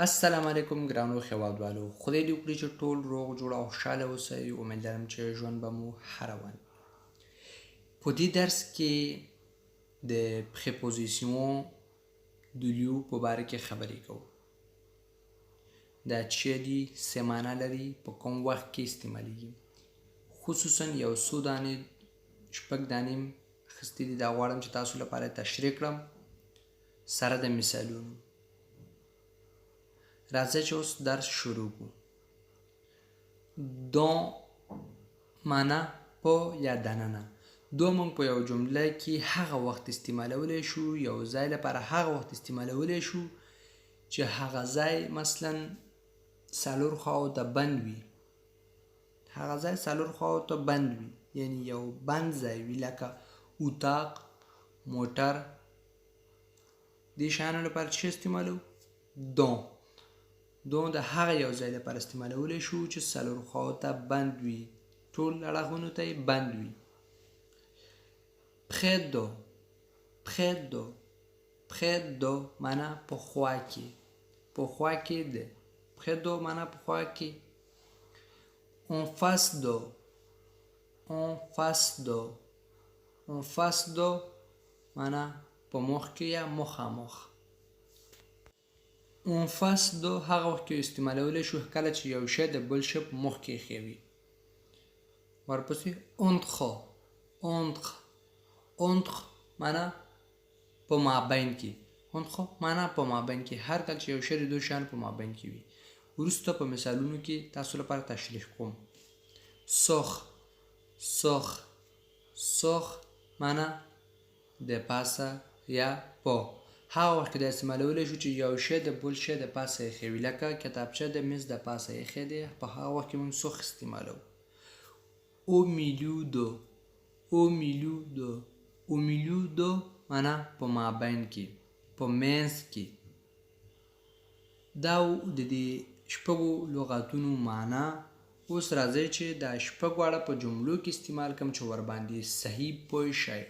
السلام علیکم ګرانو هیوادوالو، خدای دې وکړي چې ټول روغ جوړ او خوشحاله اوسئ. امیدوارم چې ژوند به مو ښه روان. په دې درس کې د پریپوزیسیون د لیو په باره کې خبرې کوو. دا چې دي څه معنا لري، په کوم وخت کې استعمالیږي. خصوصا یو څو دانې شپږ دانې اخیستې دي، دا غواړم چې تاسو لپاره تشریح کړم سره د مثالونو. راځئ چې اوس درس شروع کړو. دون معنا په یا دننه. دو موږ په یو جمله کې هغه وخت استعمالولی شو، یو ځای لپاره هغه وخت استعمالولی شو چې هغه ځای مثلا څلور خواو ته بند وي. هغه ځای څلور خواو ته بند وي، یعنی یو بند ځای وي، لکه اتاق، موټر. دې شیانو لپاره چې استعمالو دون. دون د هغه یو ځای لپاره استعمالولی شو چې څلور خواو ته بند وي، ټول اړخونو ته یې بند وي. près de près de près de معنا په خوا کې، په خوا کې ده. près de معنا په خوا کې. en face de en face de en face de معنا په مخ کې یا مخامخ. en face de هغه وخت کې استعمالولی شو کله چې یو شی د بل شی په مخ کې ایښی وي. ورپسې entre entre entre معنا په مابین کې. entre معنا په مابین کې، هر کله چې یو شی د دوه شیانو په مابین کې وي. وروسته په مثالونو کې تاسو لپاره تشریح کوم. سوخ سوخ سوخ معنا د پاسه یا په. هغه وخت کې د استعمالولی شو چې یو شی د بل شی د پاسه ایښی وي، لکه کتابچه د میز د پاسه ایښی دی، په هغه وخت کې موږ سوخ استعمالوو. au milieu de au milieu de au milieu de معنا په مابین کې، په منځ کې. دا د دې شپږو لغاتونو معنا. اوس راځئ چې دا شپږ واړه په جملو کې استعمال کړم چې ورباندې صحیح پوه شئ.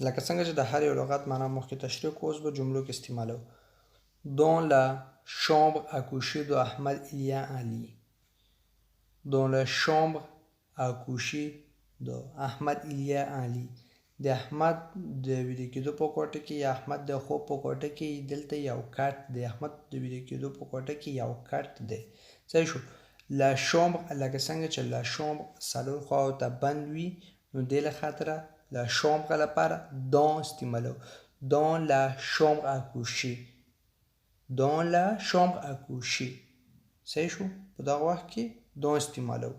لکه څنګه چې د هر یو لغت معنا مخکې تشریح کوو، اوس به جملو کې استعمالوو. dans la chambre à coucher de Ahmed il y a un lit. dans la chambre à coucher de Ahmed il y a un lit. د احمد د ویده کېدو په کوټه کې یا احمد د خوب په کوټه کې دلته یو کټ دی. احمد د ویده کېدو په کوټه کې یو کټ دی. صحیح شو. لا شامبر لکه څنګه چې لا شامبر څلور خواو ته بند وي، نو دې له خاطره لا شامبر لپاره دون استعمالو. dans la chambre à coucher dans la chambre à coucher. صحیح شو. په دغه وخت کې دون استعمالو.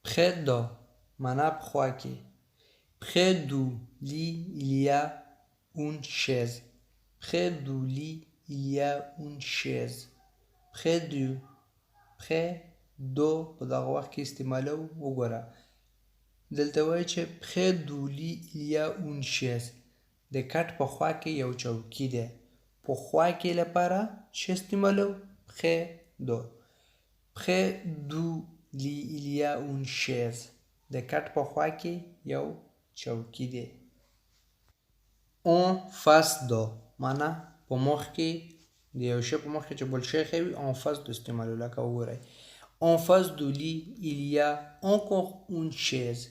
près de معنا په خوا کې. près du lit il y a une chaise. près du lit il y a une chaise. près du près de په دغه وخت کې استعمالو. وګوره دلته وایي چې près du lit il y a une chaise. د کټ په خوا کې یو چوکۍ دی. په خوا کې لپاره چې استعمالو près de. près du lit il y a une chaise. د کټ په خوا کې یو چوکۍ دی. en face de معنا په مخ کې د یو شی په مخ کې چې بل شی ایښی وي، en face de استعمالو. لکه وګورئ en face du lit il y a encore une chaise.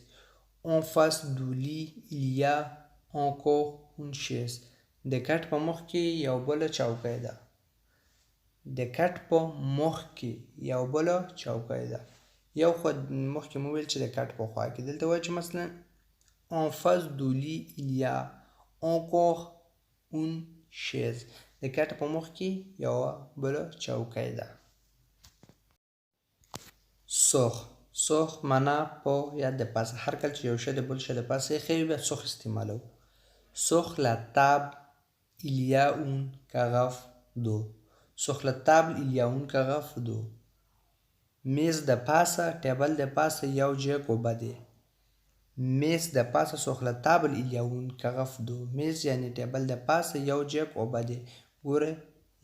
en face du lit il y a encore une chaise. د کټ په مخ کې یو بله چوکۍ ده. د کټ په مخ کې یو بله چوکۍ ده. یو خو مخکې مو ویل چې د کټ په خوا کې. دلته وایي چې مثلا en face du lit il y a encore une chaise. د کټ په مخ کې یوه بله چوکۍ ده. سوخ سوخ معنا په یا د پاسه، هر کله چې یو شی د بل شی د پاسه ایښی وي بیا سوخ استعمالوو. sur la table il y a une carafe d'eau. sur la table il y a une carafe d'eau. میز د پاسه، ټیبل د پاسه یو جیګ اوبه دی. میز د پاسه sur la table il y a une carafe d'eau. میز یعنی ټیبل د پاسه یو جیګ اوبه دی. ګوره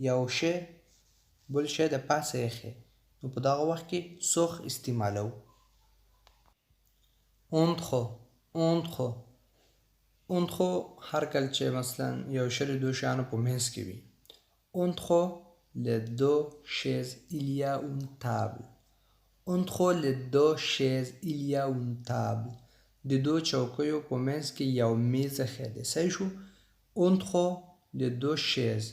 یو شی بل شی د پاسه ایښی، نو په دغه وخت کې سوخ استعمالوو. entre entre entre هر کله چې مثلا یو شی د دوه شیانو په منځ کې وي. Entre les deux chaises il y a une table. Entre les deux chaises il y a une table. د دوه چوکیو په منځ کې یو میز ایښی دی. صحیح شو. Entre les deux chaises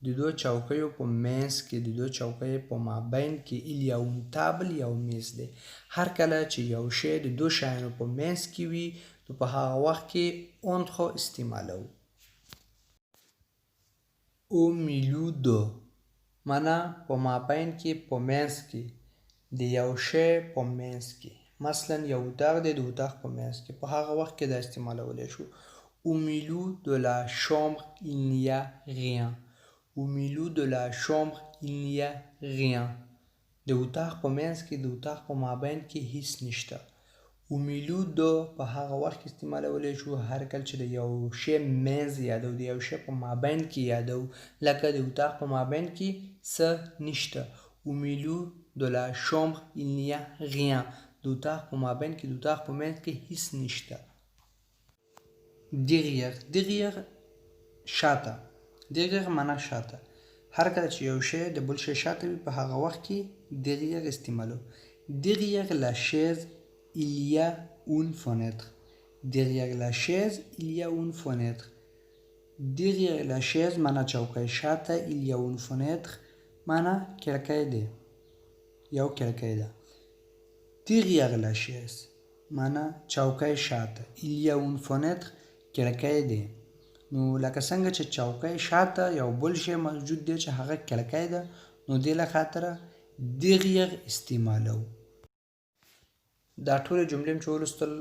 د دوه چوکیو په منځ کې د دوه چوکیو په مابین کې il y a une table یو میز دی. هر کله چې یو شی د دوه شیانو په منځ کې وي نو په هغه وخت کې entre استعمالوو. au milieu de معنا په مابین کې په منځ کې د یو شی په منځ کې. مثلا یو اتاق دی د اتاق په منځ کې په هغه وخت کې دا استعمالولی شو. au milieu de la chambre il n'y a rien. au milieu de la chambre il n'y a rien. د اتاق په منځ کې د اتاق په مابین کې هیڅ نشته. au milieu de په هغه وخت کې استعمالولی شو هر کله چې د یو شی منځ یادو د یو شی په مابین کې یادو لکه د اتاق په مابین کې څه نشته. au milieu de la chambre il n'y a rien. د اتاق په مابین کې د اتاق په منځ کې هیڅ نشته. derrière شاته. derrière معنا شاته. هر کله چې یو شی د بل شی شاته وي په هغه وخت کې derrière استعمالو. derrière la chaise il y a une fenêtre. derrière la chaise il y a une fenêtre. derrière la chaise معنا چوکۍ شاته il y a une fenêtre معنا کړکۍ دی یو کړکۍ ده. derrière la chaise معنا چوکۍ شاته il y a une fenêtre کړکۍ دی. نو لکه څنګه چې چوکۍ شاته یو بل شی موجود دی چې هغه کړکۍ ده نو دې له خاطره derrière استعمالوو. دا ټولې جملې مې چې ولوستل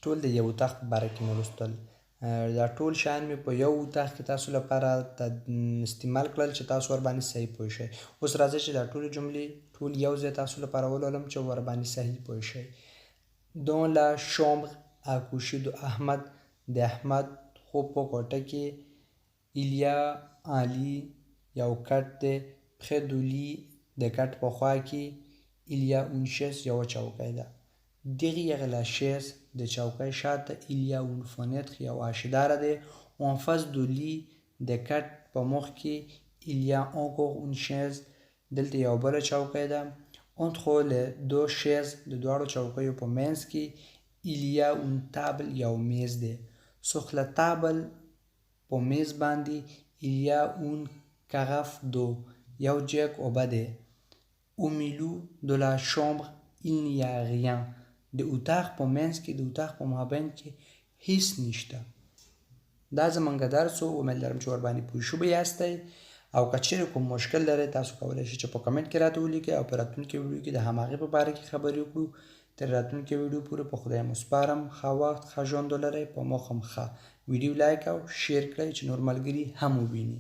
ټول د یو اتاق په باره کې مې ولوستل. دا ټول شیان مې په یو اتاق کې تاسو لپاره استعمال کړل چې تاسو ورباندې صحیح پوه شئ. اوس راځئ چې دا ټولې جملې ټول یو ځای تاسو لپاره ولولم چې ورباندې صحیح پوه شئ. dans la chambre à coucher de احمد د احمد خوب په کوټه کې il y a un lit یو کټ دی. près du lit د کټ په خوا کې il y a une chaise یوه چوکۍ ده. derrière la chaise د چوکۍ شاته il y a une fenêtre یو آشداره دی. en face du lit د کټ په مخ کې il y a encore une chaise دلته یو بله چوکۍ ده. entre les deux chaises د دواړو چوکیو په منځ کې il y a une table یو میز دی. sur la table په میز باندې il y a une carafe d'eau یو جیک اوبه دی. au milieu de la chambre il n'y a rien د اتاق په منځ کې د اتاق په مابین کې هیڅ نشته. دا زمونږ درس و. امید لرم چې ورباندې پوه شوي یاستئ او که چیرې کوم مشکل لرئ تاسو کولی شئ چې په کمنټ کې راته ولیکئ او په راتلونکي ویډیو کې د هماغې په باره کې خبرې وکړو. تر راتلونکي ویډیو پورې په خدای مو سپارم. ښه وخت ښه ژوند ولرئ. په موخم ښه ویډیو لایک او شیر کړئ چې نور ملګري هم وویني.